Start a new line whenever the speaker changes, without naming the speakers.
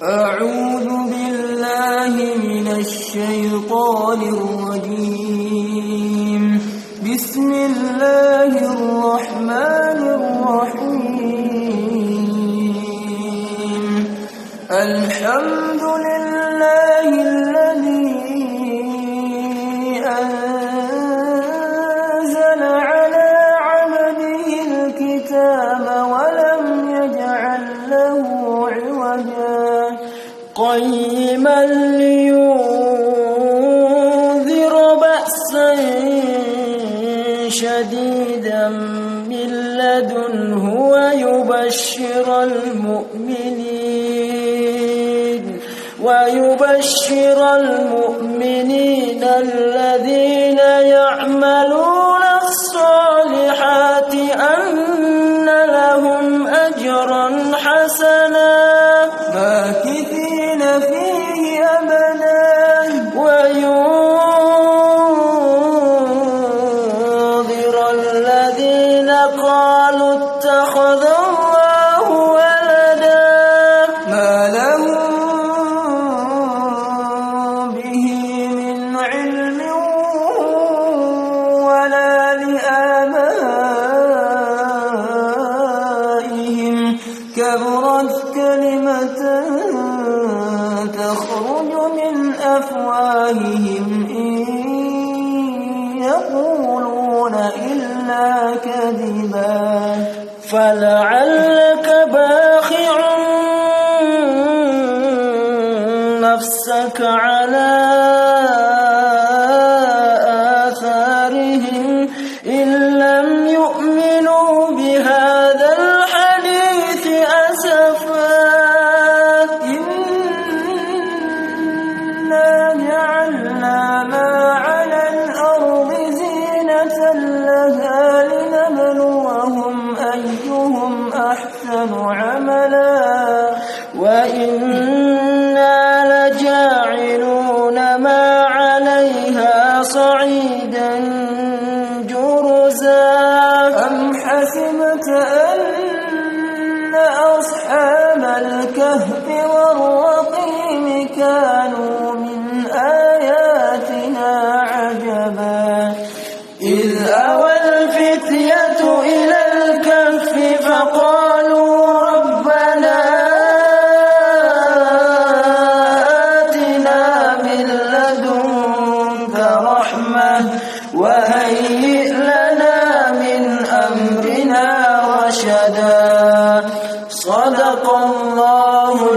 أعوذ بالله من الشيطان الرجيم. بسم الله الرحمن الرحيم. الحمد لله الذي أنزل على عبده الكتاب ولم يجعل له عوجا قيما لينذر بأسا شديدا من لدنه ويبشر المؤمنين الذين يعملون الصالحات أن لهم أجرا حسنا ماكثين فيه أبدا وينذر الذين قالوا اتخذ الله ولدا ما لهم به من علم ولا لآبائهم كبرت كلمة تخرج من أفواههم إن يقولون إلا كذبا فلعلك باخع نفسك على آثارهم إن لم يؤمنوا بهذا الحديث أسفا إنا جعلنا ما على الأرض زينة لها لنبلوهم أيهم أحسن عملا وإنا لجاعلون ما عليها صعيدا جرزا أم حسبت أن أصحاب الكهف والرقيم كانوا من آياتنا عجبا إذ أوى الفتية إلى الكهف فقالوا ربنا آتنا من لدنك رحمة وهيئ لنا من أمرنا رشدا صدق الله